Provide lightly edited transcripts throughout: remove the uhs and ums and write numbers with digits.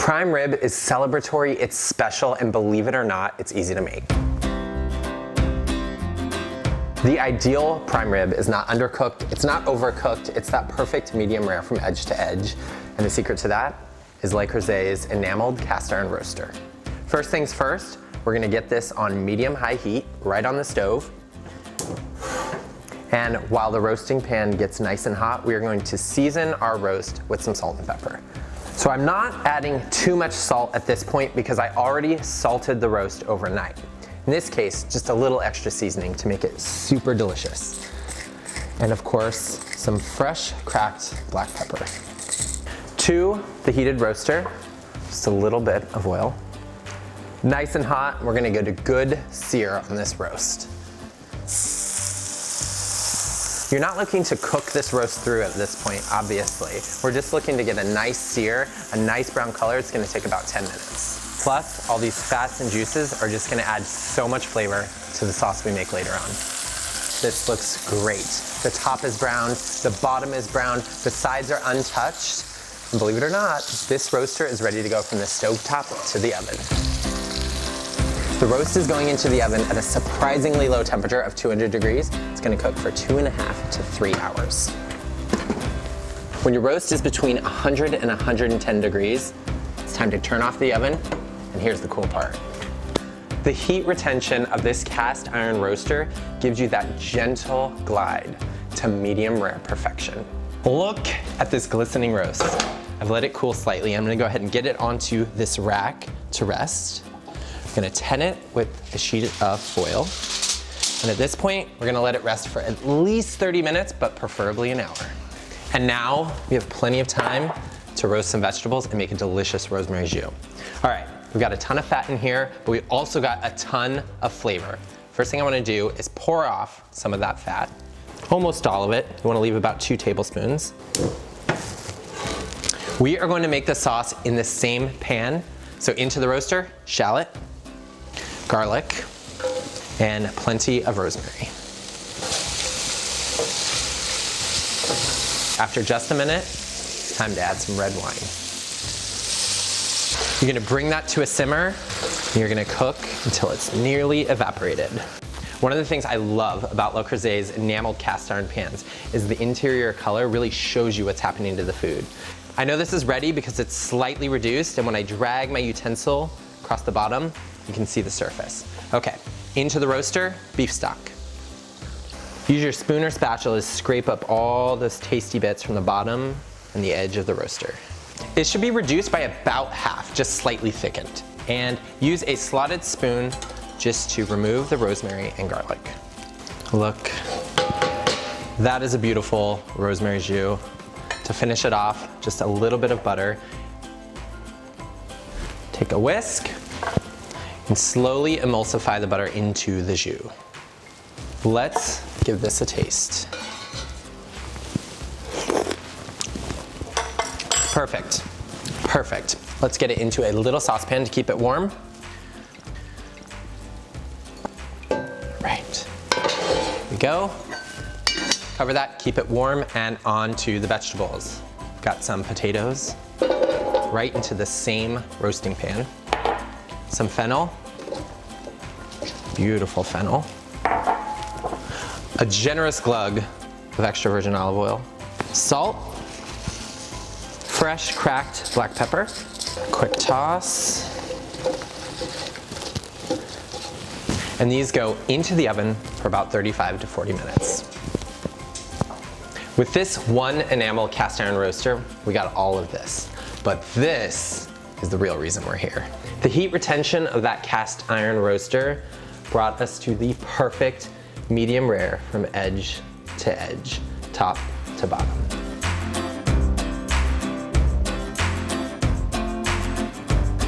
Prime rib is celebratory, it's special, and believe it or not, it's easy to make. The ideal prime rib is not undercooked, it's not overcooked, it's that perfect medium rare from edge to edge. And the secret to that is Le Creuset's enameled cast iron roaster. First things first, we're gonna get this on medium-high heat, right on the stove. And while the roasting pan gets nice and hot, we are going to season our roast with some salt and pepper. So I'm not adding too much salt at this point because I already salted the roast overnight. In this case, just a little extra seasoning to make it super delicious. And of course, some fresh cracked black pepper. To the heated roaster, just a little bit of oil. Nice and hot, we're gonna go to good sear on this roast. You're not looking to cook this roast through at this point, obviously. We're just looking to get a nice sear, a nice brown color. It's gonna take about 10 minutes. Plus, all these fats and juices are just gonna add so much flavor to the sauce we make later on. This looks great. The top is brown, the bottom is brown, the sides are untouched. And believe it or not, this roaster is ready to go from the stovetop to the oven. The roast is going into the oven at a surprisingly low temperature of 200 degrees. It's gonna cook for 2.5 to 3 hours. When your roast is between 100 and 110 degrees, it's time to turn off the oven, and here's the cool part. The heat retention of this cast iron roaster gives you that gentle glide to medium rare perfection. Look at this glistening roast. I've let it cool slightly. I'm gonna go ahead and get it onto this rack to rest. I'm gonna tin it with a sheet of foil. And at this point, we're gonna let it rest for at least 30 minutes, but preferably an hour. And now we have plenty of time to roast some vegetables and make a delicious rosemary jus. All right, we've got a ton of fat in here, but we also got a ton of flavor. First thing I wanna do is pour off some of that fat, almost all of it. You wanna leave about 2 tablespoons. We are going to make the sauce in the same pan. So into the roaster, shallot, garlic, and plenty of rosemary. After just a minute, it's time to add some red wine. You're gonna bring that to a simmer, and you're gonna cook until it's nearly evaporated. One of the things I love about Le Creuset's enameled cast iron pans is the interior color really shows you what's happening to the food. I know this is ready because it's slightly reduced, and when I drag my utensil across the bottom, you can see the surface. Okay, into the roaster, beef stock. Use your spoon or spatula to scrape up all those tasty bits from the bottom and the edge of the roaster. It should be reduced by about half, just slightly thickened. And use a slotted spoon just to remove the rosemary and garlic. Look, that is a beautiful rosemary jus. To finish it off, just a little bit of butter. Take a whisk and slowly emulsify the butter into the jus. Let's give this a taste. Perfect, perfect. Let's get it into a little saucepan to keep it warm. Right, here we go. Cover that, keep it warm, and on to the vegetables. Got some potatoes right into the same roasting pan. Some fennel, beautiful fennel. A generous glug of extra virgin olive oil. Salt, fresh cracked black pepper. Quick toss. And these go into the oven for about 35 to 40 minutes. With this one enamel cast iron roaster, we got all of this. But this is the real reason we're here. The heat retention of that cast iron roaster brought us to the perfect medium rare from edge to edge, top to bottom.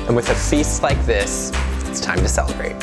And with a feast like this, it's time to celebrate.